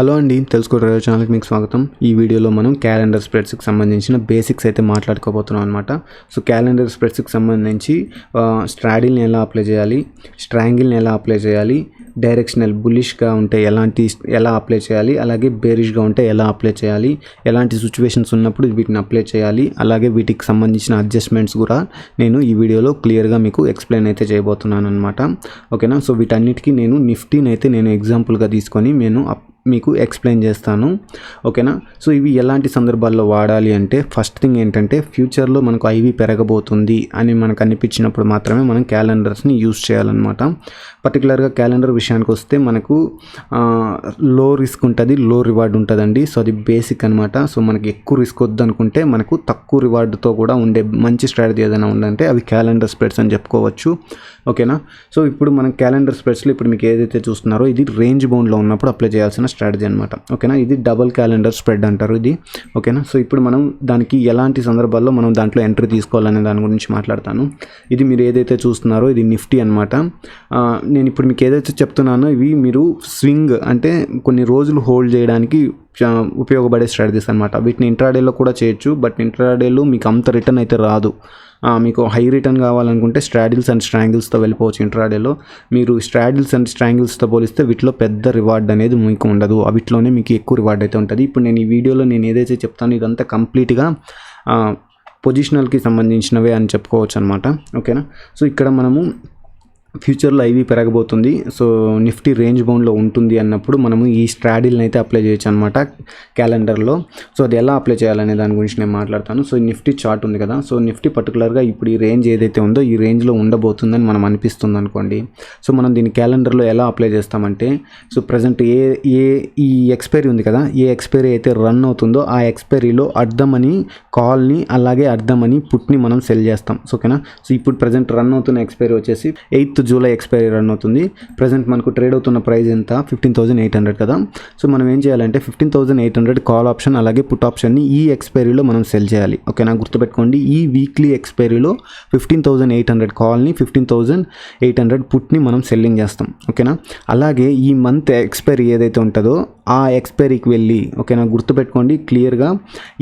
Hello అండి, తెలుసుకోట్రేడర్ ఛానల్కి మీకు స్వాగతం. ఈ వీడియోలో మనం క్యాలెండర్ స్ప్రెడ్స్కి సంబంధించిన బేసిక్స్ అయితే మాట్లాడుకోబోతున్నాం అనమాట. సో క్యాలెండర్ స్ప్రెడ్స్కి సంబంధించి స్ట్రాడిల్ని ఎలా అప్లై చేయాలి, స్ట్రాంగిల్ని ఎలా అప్లై చేయాలి, డైరెక్షనల్ బుల్లిష్గా ఉంటే ఎలా అప్లై చేయాలి, అలాగే బేరిష్గా ఉంటే ఎలా అప్లై చేయాలి, ఎలాంటి సిచ్యువేషన్స్ ఉన్నప్పుడు వీటిని అప్లై చేయాలి, అలాగే వీటికి సంబంధించిన అడ్జస్ట్మెంట్స్ కూడా నేను ఈ వీడియోలో క్లియర్గా మీకు ఎక్స్ప్లెయిన్ అయితే చేయబోతున్నాను అనమాట. ఓకేనా. సో వీటన్నిటికీ నేను నిఫ్టీని అయితే నేను ఎగ్జాంపుల్గా తీసుకొని మీకు ఎక్స్ప్లెయిన్ చేస్తాను. ఓకేనా. సో ఇవి ఎలాంటి సందర్భాల్లో వాడాలి అంటే, ఫస్ట్ థింగ్ ఏంటంటే, ఫ్యూచర్లో మనకు ఐవి పెరగబోతుంది అని మనకు అనిపించినప్పుడు మాత్రమే మనం క్యాలెండర్స్ని యూజ్ చేయాలన్నమాట. పర్టికులర్గా క్యాలెండర్ విషయానికి వస్తే మనకు లో రిస్క్ ఉంటుంది, లో రివార్డ్ ఉంటుందండి. సో అది బేసిక్ అనమాట. సో మనకి ఎక్కువ రిస్క్ వద్దు అనుకుంటే మనకు తక్కువ రివార్డ్తో కూడా ఉండే మంచి స్ట్రాటజీ ఏదైనా ఉందంటే అవి క్యాలెండర్ స్ప్రెడ్స్ అని చెప్పుకోవచ్చు. ఓకేనా. సో ఇప్పుడు మనం క్యాలెండర్ స్ప్రెడ్స్లో ఇప్పుడు మీకు ఏదైతే చూస్తున్నారో ఇది రేంజ్ బౌండ్లో ఉన్నప్పుడు అప్లై చేయాల్సిన స్ట్రాటజీ అనమాట. ఓకేనా. ఇది డబుల్ క్యాలెండర్ స్ప్రెడ్ అంటారు ఇది. ఓకేనా. సో ఇప్పుడు మనం దానికి ఎలాంటి సందర్భాల్లో మనం దాంట్లో ఎంట్రీ తీసుకోవాలనే దాని గురించి మాట్లాడతాను. ఇది మీరు ఏదైతే చూస్తున్నారో ఇది నిఫ్టీ అనమాట. నేను ఇప్పుడు మీకు ఏదైతే చెప్తున్నానో ఇవి మీరు స్వింగ్ అంటే కొన్ని రోజులు హోల్డ్ చేయడానికి ఉపయోగపడే స్ట్రాటజీస్ అనమాట. వీటిని ఇంట్రాడేలో కూడా చేయొచ్చు, బట్ ఇంట్రాడేలో మీకు అంత రిటర్న్ అయితే రాదు. మీకు హై రిటర్న్ కావాలనుకుంటే స్ట్రాడిల్స్ అండ్ స్ట్రాంగిల్స్తో వెళ్ళిపోవచ్చు ఇంట్రాడేలో. మీరు స్ట్రాడిల్స్ అండ్ స్ట్రాంగిల్స్తో పోలిస్తే వీటిలో పెద్ద రివార్డ్ అనేది మీకు ఉండదు, వీటిలోనే మీకు ఎక్కువ రివార్డ్ అయితే ఉంటుంది. ఇప్పుడు నేను ఈ వీడియోలో నేను ఏదైతే చెప్తానో ఇదంతా కంప్లీట్గా పొజిషనల్కి సంబంధించినవే అని చెప్పుకోవచ్చు అనమాట. ఓకేనా. సో ఇక్కడ మనము ఫ్యూచర్లో ఐవి పెరగబోతుంది, సో నిఫ్టీ రేంజ్ బౌండ్లో ఉంటుంది అన్నప్పుడు మనము ఈ స్ట్రాడిల్ని అయితే అప్లై చేయొచ్చు అనమాట క్యాలెండర్లో. సో అది ఎలా అప్లై చేయాలనే దాని గురించి నేను మాట్లాడతాను. సో నిఫ్టీ చార్ట్ ఉంది కదా, సో నిఫ్టీ పర్టికులర్గా ఇప్పుడు ఈ రేంజ్ ఏదైతే ఉందో ఈ రేంజ్లో ఉండబోతుందని మనం అనిపిస్తుంది అనుకోండి. సో మనం దీన్ని క్యాలెండర్లో ఎలా అప్లై చేస్తామంటే, సో ప్రజెంట్ ఈ ఎక్స్పైరీ ఉంది కదా, ఏ ఎక్స్పైరీ అయితే రన్ అవుతుందో ఆ ఎక్స్పైరీలో అర్ధమని కాల్ని అలాగే అర్ధమని పుట్ని మనం సెల్ చేస్తాం. ఓకేనా. సో ఇప్పుడు ప్రజెంట్ రన్ అవుతున్న ఎక్స్పైరీ వచ్చేసి 8th జూలై ఎక్స్పైరీ రన్ అవుతుంది. ప్రజెంట్ మనకు ట్రేడ్ అవుతున్న ప్రైస్ ఎంత 15,800 కదా. సో మనం ఏం చేయాలంటే 15,800 కాల్ ఆప్షన్ అలాగే పుట్ ఆప్షన్ని ఈ ఎక్స్పైరీలో మనం సెల్ చేయాలి. ఓకేనా. గుర్తుపెట్టుకోండి, ఈ వీక్లీ ఎక్స్పైరీలో 15,800 కాల్ని 15,800 పుట్ని మనం సెల్లింగ్ చేస్తాం. ఓకేనా. అలాగే ఈ మంత్ ఎక్స్పైరీ ఏదైతే ఉంటుందో ఆ ఎక్స్పైరీకి వెళ్ళి, ఓకేనా, గుర్తుపెట్టుకోండి క్లియర్గా,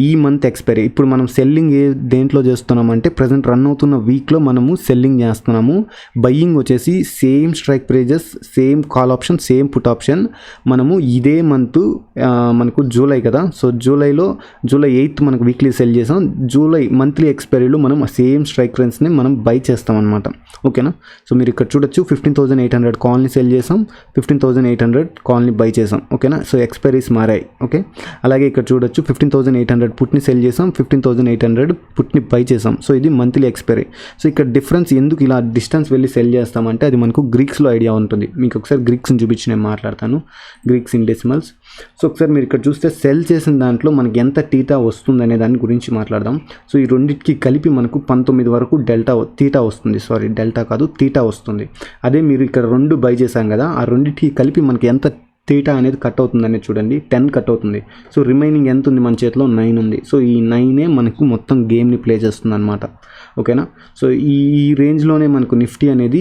ఈ మంత్ ఎక్స్పైరీ ఇప్పుడు మనం సెల్లింగ్ దేంట్లో చేస్తున్నామంటే ప్రజెంట్ రన్ అవుతున్న వీక్లో మనము సెల్లింగ్ చేస్తున్నాము. బయ్యింగ్ వచ్చేసి same strike prices, same call option, same put option మనము ఇదే మంత్ మనకు జూలై కదా, సో జూలై 8th మనకు వీక్లీ సెల్ చేసాం. జూలై మంత్లీ ఎక్స్పైరీలో మనం సేమ్ స్ట్రైక్ ప్రైస్ని మనం బై చేస్తాం అనమాట. ఓకేనా. సో మీరు ఇక్కడ చూడొచ్చు 15,800 కాల్ని సెల్ చేసాం, 15,800 కాల్ని బై చేసాం. ఓకేనా. సో ఎక్స్పైరీస్ మారాయి. ఓకే. అలాగే ఇక్కడ చూడొచ్చు 15,800 పుట్ని సెల్ చేసాం, 15,800 పుట్ని బై చేసాం. సో ఇది మంత్లీ ఎక్స్పైరీ. సో ఇక్కడ డిఫరెన్స్ ఎందుకు ఇలా డిస్టెన్స్ వెళ్ళి సెల్ చేస్తామంటే అది మనకు గ్రీక్స్లో ఐడియా ఉంటుంది. మీకు ఒకసారి గ్రీక్స్ని చూపించి నేను మాట్లాడతాను, గ్రీక్స్ ఇన్ డెసిమల్స్. సో ఒకసారి మీరు ఇక్కడ చూస్తే సెల్ చేసిన దాంట్లో మనకి ఎంత టీటా వస్తుంది అనే దాని గురించి మాట్లాడదాం. సో ఈ రెండింటికి కలిపి మనకు 19 వరకు తీటా వస్తుంది. సారీ, డెల్టా కాదు, తీటా వస్తుంది. అదే మీరు ఇక్కడ 2 బై చేశాం కదా, ఆ రెండింటికి కలిపి మనకి ఎంత తీటా అనేది కట్ అవుతుంది అనేది చూడండి, 10 కట్ అవుతుంది. సో రిమైనింగ్ ఎంత ఉంది మన చేతిలో, 9 ఉంది. సో ఈ 9 మనకు మొత్తం గేమ్ని ప్లే చేస్తుంది అనమాట. ఓకేనా. సో ఈ రేంజ్లోనే మనకు నిఫ్టీ అనేది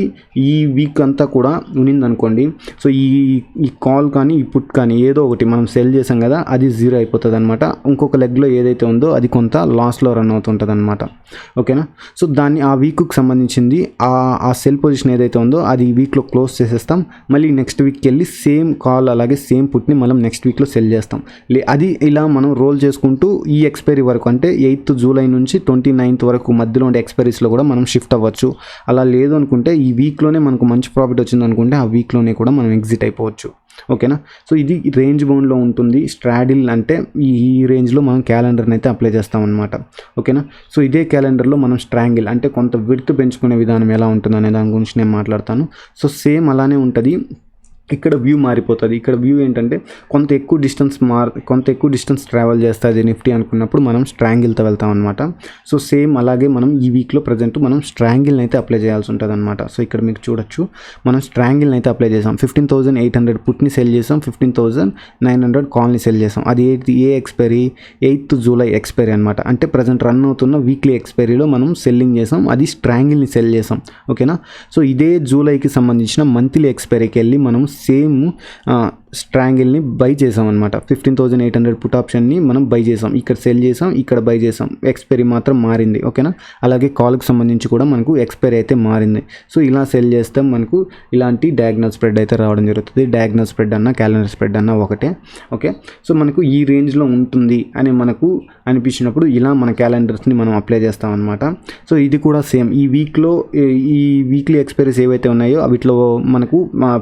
ఈ వీక్ అంతా కూడా ఉన్నిందనుకోండి. సో ఈ కాల్ కానీ ఈ పుట్ కానీ ఏదో ఒకటి మనం సెల్ చేసాం కదా, అది 0 అయిపోతుంది అనమాట. ఇంకొక లెగ్లో ఏదైతే ఉందో అది కొంత లాస్లో రన్ అవుతుంటుంది అనమాట. ఓకేనా. సో దాన్ని ఆ వీక్కి సంబంధించింది ఆ సెల్ పొజిషన్ ఏదైతే ఉందో అది ఈ వీక్లో క్లోజ్ చేసేస్తాం. మళ్ళీ నెక్స్ట్ వీక్కి వెళ్ళి సేమ్ కాల్ అలాగే సేమ్ పుట్ని మనం నెక్స్ట్ వీక్లో సెల్ చేస్తాం. అది ఇలా మనం రోల్ చేసుకుంటూ ఈ ఎక్స్పైరీ వరకు అంటే 8th జూలై నుంచి 29th వరకు మధ్యలో ఉండే ఎక్స్పైరీస్లో కూడా మనం షిఫ్ట్ అవ్వచ్చు. అలా లేదు అనుకుంటే ఈ వీక్లోనే మనకు మంచి ప్రాఫిట్ వచ్చింది అనుకుంటే ఆ వీక్లోనే కూడా మనం ఎగ్జిట్ అయిపోవచ్చు. ఓకేనా. సో ఇది రేంజ్ బౌండ్లో ఉంటుంది. స్ట్రాడిల్ అంటే ఈ రేంజ్లో మనం క్యాలెండర్ని అయితే అప్లై చేస్తాం అనమాట. ఓకేనా. సో ఇదే క్యాలెండర్లో మనం స్ట్రాంగిల్ అంటే కొంత విడ్త్ పెంచుకునే విధానం ఎలా ఉంటుంది అనే దాని గురించి నేను మాట్లాడతాను. సో సేమ్ అలానే ఉంటుంది. ఇక్కడ వ్యూ మారిపోతుంది. ఇక్కడ వ్యూ ఏంటంటే కొంత ఎక్కువ డిస్టెన్స్ ట్రావెల్ చేస్తుంది నిఫ్టీ అనుకున్నప్పుడు మనం స్ట్రాంగిల్తో వెళ్తాం అనమాట. సో సేమ్ అలాగే మనం ఈ వీక్లో ప్రజెంట్ మనం స్ట్రాంగిల్ని అయితే అప్లై చేయాల్సి ఉంటుంది అనమాట. సో ఇక్కడ మీకు చూడొచ్చు మనం స్ట్రాంగిల్ని అయితే అప్లై చేసాం. 15,800 పుట్ని సెల్ చేసాం, 15,900 కాల్ని సెల్ చేసాం. అది ఏ ఎక్స్పైరీ, 8th జూలై ఎక్స్పైరీ అనమాట. అంటే ప్రజెంట్ రన్ అవుతున్న వీక్లీ ఎక్స్పైరీలో మనం సెల్లింగ్ చేసాం, అది స్ట్రాంగిల్ని సెల్ చేసాం. ఓకేనా. సో ఇదే జూలైకి సంబంధించిన మంత్లీ ఎక్స్పైరీకి వెళ్ళి మనం సేమ్ స్ట్రాంగిల్ని బై చేసాం అనమాట. 15,800 పుట్ ఆప్షన్ని మనం బై చేసాం, ఇక్కడ సెల్ చేసాం, ఇక్కడ బై చేసాం, ఎక్స్పైరీ మాత్రం మారింది. ఓకేనా, అలాగే కాల్కి సంబంధించి కూడా మనకు ఎక్స్పైరీ అయితే మారింది. సో ఇలా సెల్ చేస్తే మనకు ఇలాంటి డయాగ్నల్ స్ప్రెడ్ అయితే రావడం జరుగుతుంది. డయాగ్నల్ స్ప్రెడ్ అన్న క్యాలెండర్ స్ప్రెడ్ అన్న ఒకటే. ఓకే, సో మనకు ఈ రేంజ్లో ఉంటుంది అని మనకు అనిపించినప్పుడు ఇలా మన క్యాలెండర్స్ని మనం అప్లై చేస్తాం అనమాట. సో ఇది కూడా సేమ్, ఈ వీక్లీ ఎక్స్పైరీస్ ఏవైతే ఉన్నాయో వీటిలో మనకు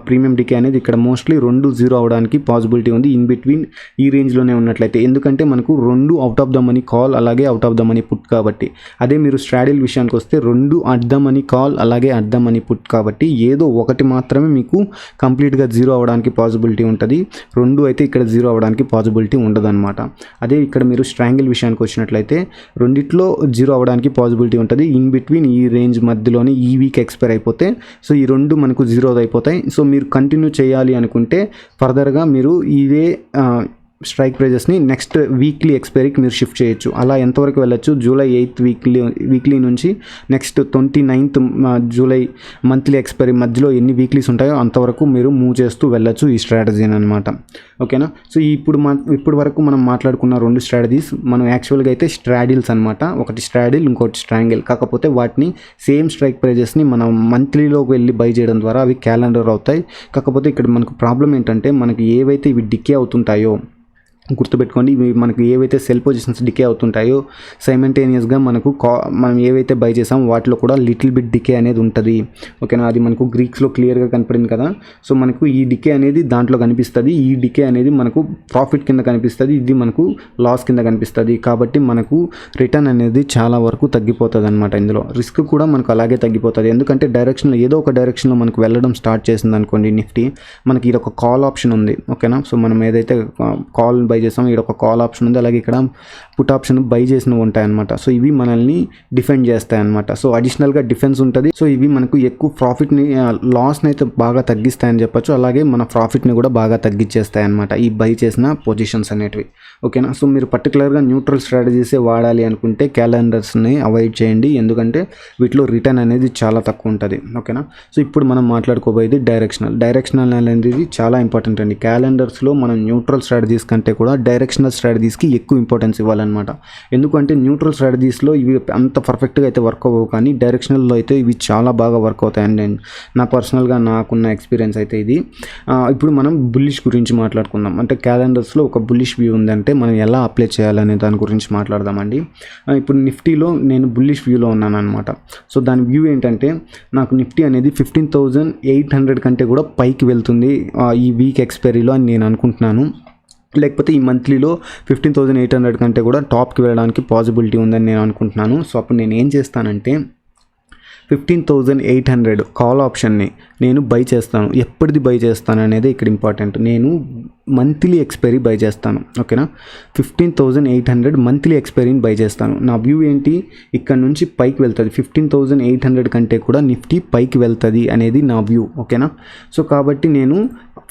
ప్రీమియం డికే అనేది ఇక్కడ మోస్ట్లీ 2 0 అవడానికి పాసిబిలిటీ ఉంది ఇన్ బిట్వీన్ ఈ రేంజ్లోనే ఉన్నట్లయితే. ఎందుకంటే మనకు 2 out of the money call అలాగే out of the money put కాబట్టి. అదే మీరు స్ట్రాడిల్ విషయానికి వస్తే 2 అట్ ద మనీ కాల్ అలాగే అట్ ద మనీ పుట్ కాబట్టి ఏదో ఒకటి మాత్రమే మీకు కంప్లీట్గా 0 అవ్వడానికి పాసిబిలిటీ ఉంటుంది, 2 అయితే ఇక్కడ 0 అవ్వడానికి పాసిబిలిటీ ఉండదు అనమాట. అదే ఇక్కడ మీరు స్ట్రాంగిల్ విషయానికి వచ్చినట్లయితే రెండిట్లో 0 అవ్వడానికి పాసిబిలిటీ ఉంటుంది ఇన్ బిట్వీన్ ఈ రేంజ్ మధ్యలోనే ఈ వీక్ ఎక్స్పైర్ అయిపోతే. సో ఈ 2 మనకు 0 అయిపోతాయి. సో మీరు కంటిన్యూ చేయాలి అనుకుంటే ఫర్దర్గా మీరు ఇవే స్ట్రైక్ ప్రైజెస్ని నెక్స్ట్ వీక్లీ ఎక్స్పైరీకి మీరు షిఫ్ట్ చేయొచ్చు. అలా ఎంతవరకు వెళ్ళొచ్చు, జూలై 8th వీక్లీ నుంచి next 29th July monthly expiry మధ్యలో ఎన్ని వీక్లీస్ ఉంటాయో అంతవరకు మీరు మూవ్ చేస్తూ వెళ్ళొచ్చు ఈ స్ట్రాటజీని అనమాట. ఓకేనా, సో ఇప్పుడు వరకు మనం మాట్లాడుకున్న 2 స్ట్రాటజీస్ మనం యాక్చువల్గా అయితే స్ట్రాడిల్స్ అనమాట. ఒకటి స్ట్రాడిల్, ఇంకోటి స్ట్రాంగిల్. కాకపోతే వాటిని సేమ్ స్ట్రైక్ ప్రైజెస్ని మనం మంత్లీలోకి వెళ్ళి బై చేయడం ద్వారా అవి క్యాలెండర్ అవుతాయి. కాకపోతే ఇక్కడ మనకు ప్రాబ్లం ఏంటంటే మనకి ఏవైతే ఇవి డికే అవుతుంటాయో గుర్తుపెట్టుకోండి, ఇవి మనకు ఏవైతే సెల్ పొజిషన్స్ డికే అవుతుంటాయో సైమల్టేనియస్గా మనం ఏవైతే బై చేసామో వాటిలో కూడా లిటిల్ బిట్ డికే అనేది ఉంటుంది. ఓకేనా, అది మనకు గ్రీక్స్లో క్లియర్గా కనపడింది కదా. సో మనకు ఈ డికే అనేది దాంట్లో కనిపిస్తుంది, ఈ డికే అనేది మనకు ప్రాఫిట్ కింద కనిపిస్తుంది, ఇది మనకు లాస్ కింద కనిపిస్తుంది. కాబట్టి మనకు రిటర్న్ అనేది చాలా వరకు తగ్గిపోతుంది అనమాట. ఇందులో రిస్క్ కూడా మనకు అలాగే తగ్గిపోతుంది. ఎందుకంటే డైరెక్షన్లో ఏదో ఒక డైరెక్షన్లో మనకు వెళ్ళడం స్టార్ట్ చేసింది అనుకోండి నిఫ్టీ, మనకి ఇది ఒక కాల్ ఆప్షన్ ఉంది. ఓకేనా, సో మనం ఏదైతే కాల్ బై చేసాం, ఇక్కడ ఒక కాల్ ఆప్షన్ ఉంది, అలాగే ఇక్కడ పుట్ ఆప్షన్ బై చేసినవి ఉంటాయన్నమాట. సో ఇవి మనల్ని డిఫెండ్ చేస్తాయి అనమాట. సో అడిషనల్గా డిఫెన్స్ ఉంటుంది. సో ఇవి మనకు ఎక్కువ ప్రాఫిట్ని లాస్ని అయితే బాగా తగ్గిస్తాయని చెప్పొచ్చు, అలాగే మన ప్రాఫిట్ని కూడా బాగా తగ్గించేస్తాయి అనమాట ఈ బై చేసిన పొజిషన్స్ అనేటివి. ఓకేనా, సో మీరు పర్టికులర్గా న్యూట్రల్ స్ట్రాటజీసే వాడాలి అనుకుంటే క్యాలెండర్స్ని అవాయిడ్ చేయండి, ఎందుకంటే వీటిలో రిటర్న్ అనేది చాలా తక్కువ ఉంటుంది. ఓకేనా, సో ఇప్పుడు మనం మాట్లాడుకోబోయేది డైరెక్షనల్ అనేది చాలా ఇంపార్టెంట్ అండి. క్యాలెండర్స్లో మనం న్యూట్రల్ స్ట్రాటజీస్ కంటే కూడా డైరెక్షనల్ స్ట్రాటజీస్కి ఎక్కువ ఇంపార్టెన్స్ ఇవ్వాలన్నమాట. ఎందుకంటే న్యూట్రల్ స్ట్రాటజీస్లో ఇవి అంత పర్ఫెక్ట్గా అయితే వర్క్ అవ్వవు, కానీ డైరెక్షనల్లో అయితే ఇవి చాలా బాగా వర్క్ అవుతాయండి. నా పర్సనల్గా నాకున్న ఎక్స్పీరియన్స్ అయితే ఇది. ఇప్పుడు మనం బుల్లిష్ గురించి మాట్లాడుకుందాం. అంటే క్యాలెండర్స్లో ఒక బుల్లిష్ వ్యూ ఉందంటే మనం ఎలా అప్లై చేయాలనే దాని గురించి మాట్లాడదామండి. ఇప్పుడు నిఫ్టీలో నేను బుల్లిష్ వ్యూలో ఉన్నాను అనమాట. సో దాని వ్యూ ఏంటంటే నాకు నిఫ్టీ అనేది 15,800 కంటే కూడా పైకి వెళ్తుంది ఈ వీక్ ఎక్స్పైరీలో అని నేను అనుకుంటున్నాను. లేకపోతే ఈ మంత్లీలో 15,800 కంటే కూడా టాప్కి వెళ్ళడానికి పాసిబిలిటీ ఉందని నేను అనుకుంటున్నాను. సో అప్పుడు నేను ఏం చేస్తానంటే 15,800 కాల్ ఆప్షన్ని నేను బై చేస్తాను. ఎప్పటిది బై చేస్తాను అనేది ఇక్కడ ఇంపార్టెంట్. నేను మంత్లీ ఎక్స్పైరీ బై చేస్తాను. ఓకేనా, 15,800 మంత్లీ ఎక్స్పైరీని బై చేస్తాను. నా వ్యూ ఏంటి, ఇక్కడ నుంచి పైకి వెళ్తుంది, 15,800 కంటే కూడా నిఫ్టీ పైకి వెళ్తుంది అనేది నా వ్యూ. ఓకేనా, సో కాబట్టి నేను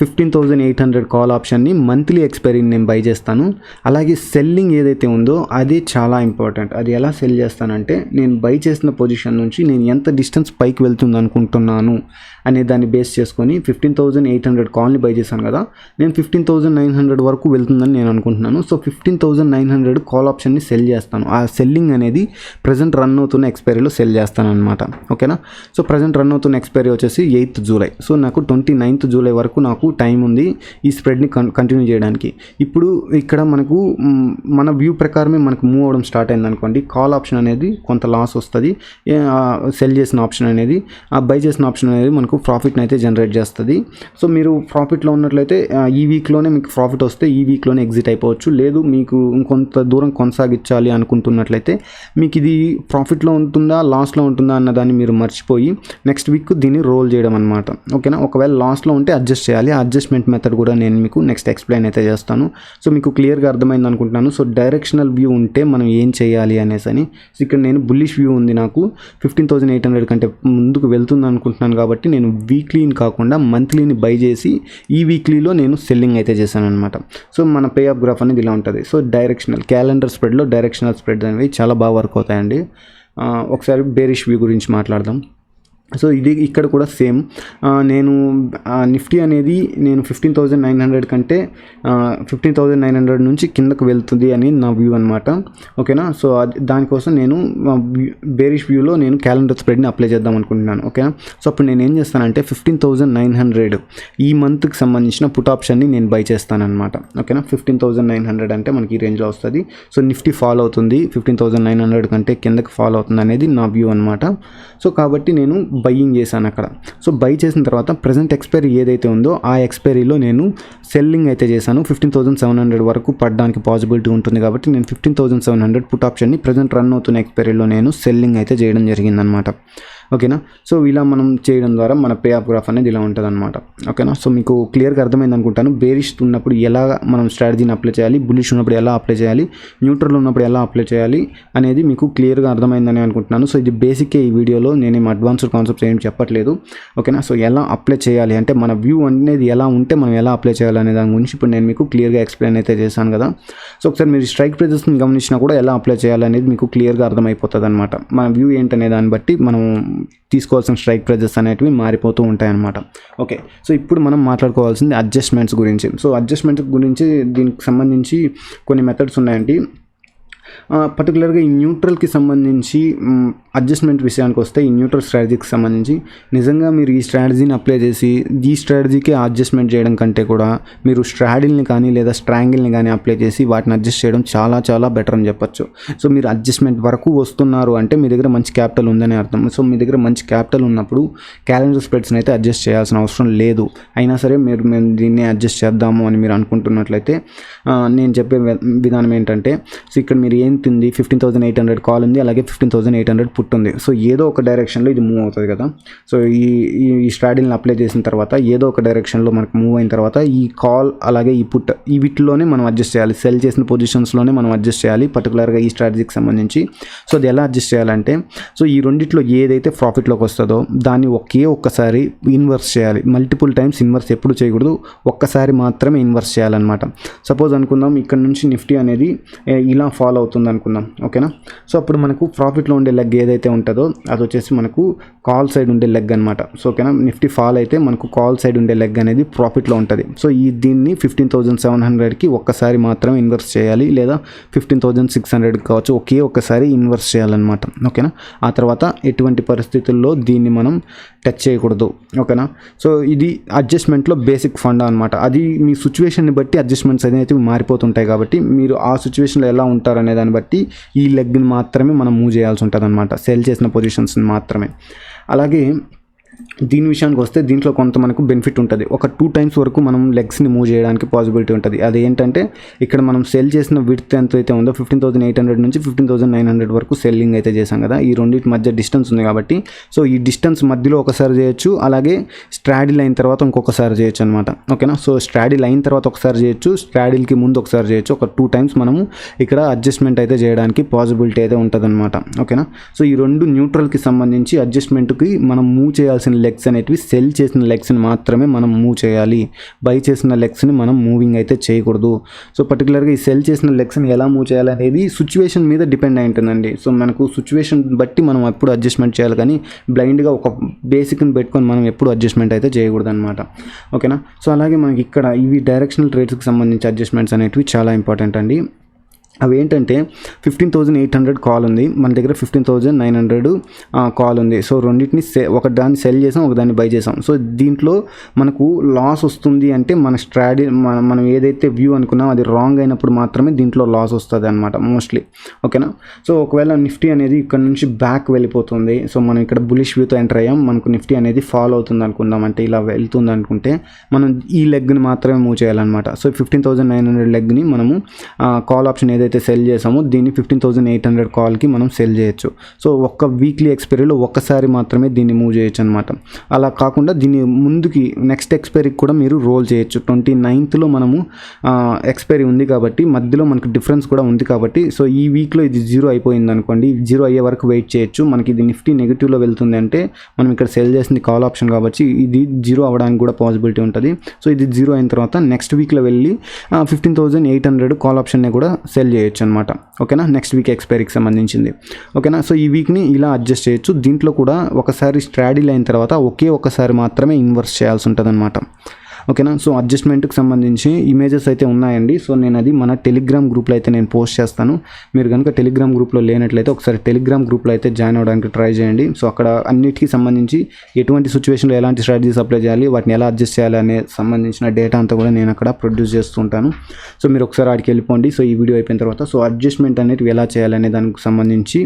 15,800 కాల్ ఆప్షన్ని మంత్లీ ఎక్స్పైరీని నేను బై చేస్తాను. అలాగే సెల్లింగ్ ఏదైతే ఉందో అది చాలా ఇంపార్టెంట్. అది ఎలా సెల్ చేస్తానంటే నేను బై చేసిన పొజిషన్ నుంచి నేను ఎంత డిస్టెన్స్ పైకి వెళ్తుంది అనుకుంటున్నాను అనే దాన్ని బేస్ చేసుకొని 15,800 కాల్ని బై చేశాను కదా, నేను 15,900 వరకు వెళ్తుందని నేను అనుకుంటున్నాను. సో 15,900 కాల్ ఆప్షన్ని సెల్ చేస్తాను. ఆ సెల్లింగ్ అనేది ప్రజెంట్ రన్ అవుతున్న ఎక్స్పైరీలో సెల్ చేస్తాను అనమాట. ఓకేనా, సో ప్రజెంట్ రన్ అవుతున్న ఎక్స్పైరీ వచ్చేసి 8th జూలై. సో నాకు 29th జూలై వరకు నాకు టైం ఉంది ఈ స్ప్రెడ్ని కంటిన్యూ చేయడానికి. ఇప్పుడు ఇక్కడ మనకు మన వ్యూ ప్రకారమే మనకు మూవ్ అవడం స్టార్ట్ అయింది అనుకోండి, కాల్ ఆప్షన్ అనేది కొంత లాస్ వస్తుంది, సెల్ చేసిన ఆప్షన్ అనేది బై చేసిన ఆప్షన్ అనేది మనకు ప్రాఫిట్ని అయితే జనరేట్ చేస్తుంది. సో మీరు ప్రాఫిట్లో ఉన్నట్లయితే ఈ వీక్లోనే మీకు ప్రాఫిట్ వస్తే ఈ వీక్లోనే ఎగ్జిట్ అయిపోవచ్చు. లేదు మీకు ఇంకొంత దూరం కొనసాగించాలి అనుకుంటున్నట్లయితే మీకు ఇది ప్రాఫిట్లో ఉంటుందా లాస్లో ఉంటుందా అన్న దాన్ని మీరు మర్చిపోయి నెక్స్ట్ వీక్ దీన్ని రోల్ చేయడం అనమాట. ఓకేనా, ఒకవేళ లాస్లో ఉంటే అడ్జస్ట్ చేయాలి. ఆ అడ్జస్ట్మెంట్ మెథడ్ కూడా నేను మీకు నెక్స్ట్ ఎక్స్ప్లెయిన్ అయితే చేస్తాను. సో మీకు క్లియర్గా అర్థమైంది అనుకుంటున్నాను. సో డైరెక్షనల్ వ్యూ ఉంటే మనం ఏం చేయాలి అనేసి అని. సో ఇక్కడ నేను బుల్లిష్ వ్యూ ఉంది, నాకు 15,800 కంటే ముందుకు వెళ్తుంది అనుకుంటున్నాను కాబట్టి నేను వీక్లీని కాకుండా మంత్లీని బై చేసి ఈ వీక్లీలో నేను సెల్లింగ్ అయితే చేశాను అనమాట. సో మన పే ఆఫ్ గ్రాఫ్ అనేది ఇలా ఉంటుంది. సో డైరెక్షనల్ క్యాలెండర్ స్ప్రెడ్లో డైరెక్షనల్ స్ప్రెడ్ అనేవి చాలా బాగా వర్క్ అవుతాయండి. ఒకసారి బేరిష్ వ్యూ గురించి మాట్లాడదాం. సో ఇది ఇక్కడ కూడా సేమ్. నేను నిఫ్టీ అనేది నేను 15,900 కంటే 15,900 నుంచి కిందకు వెళ్తుంది అని నా వ్యూ అనమాట. ఓకేనా. సో దానికోసం నేను బేరిష్ వ్యూలో నేను క్యాలెండర్ స్ప్రెడ్ని అప్లై చేద్దాం అనుకుంటున్నాను. ఓకేనా. సో అప్పుడు నేను ఏం చేస్తానంటే 15,900 ఈ మంత్కి సంబంధించిన పుట్ ఆప్షన్ని నేను బై చేస్తానన్నమాట. ఓకేనా. 15,900 అంటే మనకి ఈ రేంజ్లో వస్తుంది. సో నిఫ్టీ ఫాలో అవుతుంది, 15,900 కంటే కిందకి ఫాలో అవుతుంది అనేది నా వ్యూ అనమాట. సో కాబట్టి నేను బయ్యింగ్ చేశాను అక్కడ. సో బై చేసిన తర్వాత ప్రజెంట్ ఎక్స్పైరీ ఏదైతే ఉందో ఆ ఎక్స్పైరీలో నేను సెల్లింగ్ అయితే చేశాను. 15,700 వరకు పడడానికి పాసిబిలిటీ ఉంటుంది కాబట్టి నేను 15,700 పుట్ ఆప్షన్ని ప్రజెంట్ రన్ అవుతున్న ఎక్స్పైరీలో నేను సెల్లింగ్ అయితే చేయడం జరిగిందనమాట. ఓకేనా. సో ఇలా మనం చేయడం ద్వారా మన పే ఆఫ్ గ్రాఫ్ అనేది ఇలా ఉంటుంది అనమాట. ఓకేనా. సో మీకు క్లియర్గా అర్థమైంది అనుకుంటాను. బేరిష్ ఉన్నప్పుడు ఎలా మనం స్ట్రాటజీని అప్లై చేయాలి, బులిష్ ఉన్నప్పుడు ఎలా అప్లై చేయాలి, న్యూట్రల్ ఉన్నప్పుడు ఎలా అప్లై చేయాలి అనేది మీకు క్లియర్గా అర్థమైందని అనుకుంటున్నాను. సో ఇది బేసిక్గా ఈ వీడియోలో నేనేం అడ్వాన్స్డ్ కాన్సెప్ట్స్ ఏం చెప్పట్లేదు. ఓకేనా. సో ఎలా అప్లై చేయాలి అంటే మన వ్యూ అనేది ఎలా ఉంటే మనం ఎలా అప్లై చేయాలి అనే దాని గురించి ఇప్పుడు నేను మీకు క్లియర్గా ఎక్స్ప్లెయిన్ అయితే చేశాను కదా. సో ఒకసారి మీరు స్ట్రైక్ ప్రైజెస్ని గమనించినా కూడా ఎలా అప్లై చేయాలి అనేది మీకు క్లియర్గా అర్థమైపోతుంది అనమాట. మన వ్యూ ఏంటనే దాన్ని బట్టి మనం తీసుకోవాల్సిన స్ట్రైక్ ప్రైజెస్ అనేటివి మారిపోతూ ఉంటాయన్నమాట. ఓకే. సో ఇప్పుడు మనం మాట్లాడుకోవాల్సింది అడ్జస్ట్మెంట్స్ గురించి. సో అడ్జస్ట్మెంట్స్ గురించి దీనికి సంబంధించి కొన్ని మెథడ్స్ ఉన్నాయండి. పర్టికులర్గా ఈ న్యూట్రల్కి సంబంధించి అడ్జస్ట్మెంట్ విషయానికి వస్తే ఈ న్యూట్రల్ స్ట్రాటజీకి సంబంధించి నిజంగా మీరు ఈ స్ట్రాటజీని అప్లై చేసి ఈ స్ట్రాటజీకి అడ్జస్ట్మెంట్ చేయడం కంటే కూడా మీరు స్ట్రాడిల్ని కానీ లేదా స్ట్రాంగిల్ని కానీ అప్లై చేసి వాటిని అడ్జస్ట్ చేయడం చాలా చాలా బెటర్ అని చెప్పొచ్చు. సో మీరు అడ్జస్ట్మెంట్ వరకు వస్తున్నారు అంటే మీ దగ్గర మంచి క్యాపిటల్ ఉందని అర్థం. సో మీ దగ్గర మంచి క్యాపిటల్ ఉన్నప్పుడు క్యాలెండర్ స్ప్రెడ్స్ని అయితే అడ్జస్ట్ చేయాల్సిన అవసరం లేదు. అయినా సరే మేము దీన్ని అడ్జస్ట్ చేద్దాము అని మీరు అనుకుంటున్నట్లయితే నేను చెప్పే విధానం ఏంటంటే, సో ఇక్కడ మీరు ఏంటి 15,800 కాల్ ఉంది, అలాగే 15,800 పుట్ ఉంది. సో ఏదో ఒక డైరెక్షన్లో ఇది మూవ్ అవుతుంది కదా. సో ఈ స్ట్రాటజీని అప్లై చేసిన తర్వాత ఏదో ఒక డైరెక్షన్లో మనకు మూవ్ అయిన తర్వాత ఈ కాల్ అలాగే ఈ పుట్ ఈ వీటిలోనే మనం అడ్జస్ట్ చేయాలి. సెల్ చేసిన పొజిషన్స్లోనే మనం అడ్జస్ట్ చేయాలి పర్టికులర్గా ఈ స్ట్రాటజీకి సంబంధించి. సో అది ఎలా అడ్జస్ట్ చేయాలంటే, సో ఈ రెండిట్లో ఏదైతే ప్రాఫిట్లోకి వస్తుందో దాన్ని ఒక్కసారి ఇన్వర్స్ చేయాలి. మల్టిపుల్ టైమ్స్ ఇన్వర్స్ ఎప్పుడు చేయకూడదు, ఒక్కసారి మాత్రమే ఇన్వర్స్ చేయాలన్నమాట. సపోజ్ అనుకుందాం ఇక్కడ నుంచి నిఫ్టీ అనేది ఇలా ఫాలో అవుతుంది అనుకుందాం. ఓకేనా. సో అప్పుడు మనకు ప్రాఫిట్లో ఉండే లెగ్ ఏదైతే ఉంటుందో అది వచ్చేసి మనకు కాల్ సైడ్ ఉండే లెగ్ అనమాట. సో ఓకేనా. నిఫ్టీ ఫాల్ అయితే మనకు కాల్ సైడ్ ఉండే లెగ్ అనేది ప్రాఫిట్లో ఉంటుంది. సో దీన్ని 15,700కి ఒక్కసారి మాత్రమే ఇన్వర్స్ చేయాలి, లేదా 15,600 కావచ్చు, ఒక్కసారి ఇన్వర్స్ చేయాలన్నమాట. ఓకేనా. ఆ తర్వాత ఎటువంటి పరిస్థితుల్లో దీన్ని మనం టచ్ చేయకూడదు. ఓకేనా. సో ఇది అడ్జస్ట్మెంట్లో బేసిక్ ఫండా అనమాట. అది మీ సిచ్యువేషన్ని బట్టి అడ్జస్ట్మెంట్స్ అనేది మారిపోతుంటాయి కాబట్టి మీరు ఆ సిచ్యువేషన్లో ఎలా ఉంటారనే దాన్ని బట్టి ఈ లెగ్ని మాత్రమే మనం మూవ్ చేయాల్సి ఉంటుంది అనమాట, సెల్ చేసిన పొజిషన్స్ని మాత్రమే. అలాగే దీని విషయానికి వస్తే దీంట్లో కొంత మనకు బెనిఫిట్ ఉంటుంది. ఒక 2 times వరకు మనం లెగ్స్ని మూవ్ చేయడానికి పాసిబిలిటీ ఉంటుంది. అదేంటంటే ఇక్కడ మనం సెల్ చేసిన విడ్త్ ఎంత అయితే ఉందో 15,800 నుంచి 15,900 వరకు సెల్లింగ్ అయితే చేసాం కదా. ఈ రెండింటి మధ్య డిస్టెన్స్ ఉంది కాబట్టి సో ఈ డిస్టెన్స్ మధ్యలో ఒకసారి చేయొచ్చు, అలాగే స్ట్రాడిల్ అయిన తర్వాత ఇంకొకసారి చేయొచ్చు అనమాట. ఓకేనా. సో స్ట్రాడిల్ అయిన తర్వాత ఒకసారి చేయొచ్చు, స్ట్రాడిల్కి ముందు ఒకసారి చేయొచ్చు. ఒక 2 times మనము ఇక్కడ అడ్జస్ట్మెంట్ అయితే చేయడానికి పాసిబిలిటీ అయితే ఉంటుంది అనమాట. ఓకేనా. సో ఈ రెండు న్యూట్రల్కి సంబంధించి అడ్జస్ట్మెంట్కి మనం మూవ్ చేయాల్సిన లెగ్స్ అనేటివి సెల్ చేసిన లెగ్స్ని మాత్రమే మనం మూవ్ చేయాలి. బై చేసిన లెగ్స్ని మనం మూవింగ్ అయితే చేయకూడదు. సో పర్టికులర్గా ఈ సెల్ చేసిన లెగ్స్ని ఎలా మూవ్ చేయాలనేది సిచ్యువేషన్ మీద డిపెండ్ అయి ఉంటుందండి. సో మనకు సిచ్యువేషన్ బట్టి మనం ఎప్పుడు అడ్జస్ట్మెంట్ చేయాలి, కానీ బ్లైండ్గా ఒక బేసిక్ని పెట్టుకొని మనం ఎప్పుడు అడ్జస్ట్మెంట్ అయితే చేయకూడదు అనమాట. ఓకేనా. సో అలాగే మనకి ఇక్కడ ఇవి డైరెక్షనల్ ట్రేడ్స్కి సంబంధించి అడ్జస్ట్మెంట్స్ అనేటివి చాలా ఇంపార్టెంట్ అండి. అవి ఏంటంటే 15,800 కాల్ ఉంది, మన దగ్గర 15,900 కాల్ ఉంది. సో రెండింటిని ఒకదాన్ని సెల్ చేసాం, ఒకదాన్ని బై చేసాం. సో దీంట్లో మనకు లాస్ వస్తుంది అంటే మన మనం ఏదైతే వ్యూ అనుకున్నాం అది రాంగ్ అయినప్పుడు మాత్రమే దీంట్లో లాస్ వస్తుంది అనమాట మోస్ట్లీ. ఓకేనా. సో ఒకవేళ నిఫ్టీ అనేది ఇక్కడ నుంచి బ్యాక్ వెళ్ళిపోతుంది, సో మనం ఇక్కడ బులిష్ వ్యూతో ఎంటర్ అయ్యాం, మనకు నిఫ్టీ అనేది ఫాలో అవుతుంది అనుకుందాం, అంటే ఇలా వెళ్తుంది అనుకుంటే మనం ఈ లెగ్ని మాత్రమే మూవ్ చేయాలన్నమాట. సో 15,900 లెగ్ని మనము కాల్ ఆప్షన్ ఏదైతే సెల్ చేసామో దీన్ని 15,800 కాల్కి మనం సెల్ చేయొచ్చు. సో ఒక్క వీక్లీ ఎక్స్పైరీలో ఒక్కసారి మాత్రమే దీన్ని మూవ్ చేయొచ్చు అనమాట. అలా కాకుండా దీన్ని ముందుకి నెక్స్ట్ ఎక్స్పైరీకి కూడా మీరు రోల్ చేయొచ్చు. 29th మనము ఎక్స్పైరీ ఉంది కాబట్టి మధ్యలో మనకు డిఫరెన్స్ కూడా ఉంది కాబట్టి సో ఈ వీక్లో ఇది 0 అయిపోయింది అనుకోండి, 0 అయ్యే వరకు వెయిట్ చేయొచ్చు. మనకి ఇది నిఫ్టీ నెగిటివ్లో వెళ్తుంది అంటే మనం ఇక్కడ సెల్ చేసింది కాల్ ఆప్షన్ కాబట్టి ఇది 0 అవ్వడానికి కూడా పాసిబిలిటీ ఉంటుంది. సో ఇది 0 అయిన తర్వాత నెక్స్ట్ వీక్లో వెళ్ళి 15,800 కాల్ ఆప్షన్ని కూడా సెల్ చేయొచ్చు అనమాట. ఓకేనా, నెక్స్ట్ వీక్ ఎక్స్పైరీకి సంబంధించింది. ఓకేనా, సో ఈ వీక్ని ఇలా అడ్జస్ట్ చేయొచ్చు. దీంట్లో కూడా ఒకసారి స్ట్రాడిల్ అయిన తర్వాత ఒకసారి మాత్రమే ఇన్వర్స్ చేయాల్సి ఉంటుంది అనమాట. ఓకేనా, సో అడ్జస్ట్మెంట్కి సంబంధించి ఇమేజెస్ అయితే ఉన్నాయండి. సో నేను అది మన టెలిగ్రామ్ గ్రూప్లో అయితే నేను పోస్ట్ చేస్తాను. మీరు కనుక టెలిగ్రామ్ గ్రూప్లో లేనట్లయితే ఒకసారి టెలిగ్రామ్ గ్రూప్లో అయితే జాయిన్ అవ్వడానికి ట్రై చేయండి. సో అక్కడ అన్నిటికీ సంబంధించి ఎటువంటి సిచ్యువేషన్లో ఎలాంటి స్ట్రాటజీస్ అప్లై చేయాలి, వాటిని ఎలా అడ్జస్ట్ చేయాలి అనే సంబంధించిన డేటా అంతా కూడా నేను అక్కడ ప్రొడ్యూస్ చేస్తుంటాను. సో మీరు ఒకసారి ఆడికి వెళ్ళిపోండి. సో ఈ వీడియో అయిపోయిన తర్వాత సో అడ్జస్ట్మెంట్ అనేవి ఎలా చేయాలనే దానికి సంబంధించి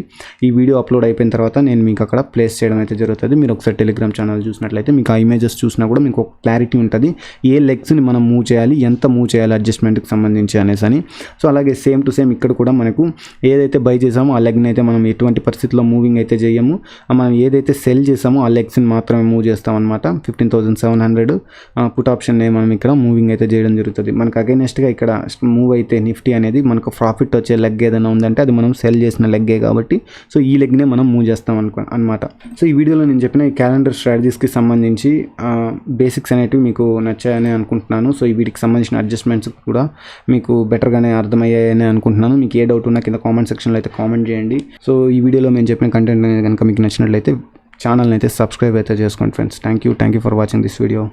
ఈ వీడియో అప్లోడ్ అయిపోయిన తర్వాత నేను మీకు అక్కడ ప్లేస్ చేయడం అయితే జరుగుతుంది. మీరు ఒకసారి టెలిగ్రామ్ ఛానల్ చూసినట్లయితే మీకు ఆ ఇమేజెస్ చూసినా కూడా మీకు ఒక క్లారిటీ ఉంటుంది, ఏ లెగ్స్ని మనం మూవ్ చేయాలి, ఎంత మూవ్ చేయాలి అడ్జస్ట్మెంట్కి సంబంధించి అనేసి అని. సో అలాగే సేమ్ టు సేమ్ ఇక్కడ కూడా మనకు ఏదైతే బై చేసామో ఆ లెగ్ని అయితే మనం ఎటువంటి పరిస్థితుల్లో మూవింగ్ అయితే చేయము. మనం ఏదైతే సెల్ చేసామో ఆ లెగ్స్ని మాత్రమే మూవ్ చేస్తాం అనమాట. 15,700 పుట్ ఆప్షన్ మనం ఇక్కడ మూవింగ్ అయితే చేయడం జరుగుతుంది. మనకు అగైనెస్ట్గా ఇక్కడ మూవ్ అయితే నిఫ్టీ అనేది మనకు ప్రాఫిట్ వచ్చే లెగ్ ఏదైనా ఉందంటే అది మనం సెల్ చేసిన లెగ్గే కాబట్టి సో ఈ లెగ్నే మనం మూవ్ చేస్తాం అనమాట. సో ఈ వీడియోలో నేను చెప్పిన ఈ క్యాలెండర్ స్ట్రాటజీస్కి సంబంధించి బేసిక్స్ అనేటివి మీకు నచ్చాయని అనుకుంటున్నాను. సో ఈ వీటికి సంబంధించిన అడ్జస్ట్మెంట్స్ కూడా మీకు బెటర్గానే అర్థమయ్యాయని అనుకుంటున్నాను. మీకు ఏ డౌట్ ఉన్నా కింద కామెంట్ సెక్షన్లో అయితే కామెంట్ చేయండి. సో ఈ వీడియోలో మేము చెప్పిన కంటెంట్ అనేది కనుక మీకు నచ్చినట్లయితే ఛానల్ని అయితే సబ్స్క్రైబ్ అయితే చేసుకోండి friends. Thank you for watching this video.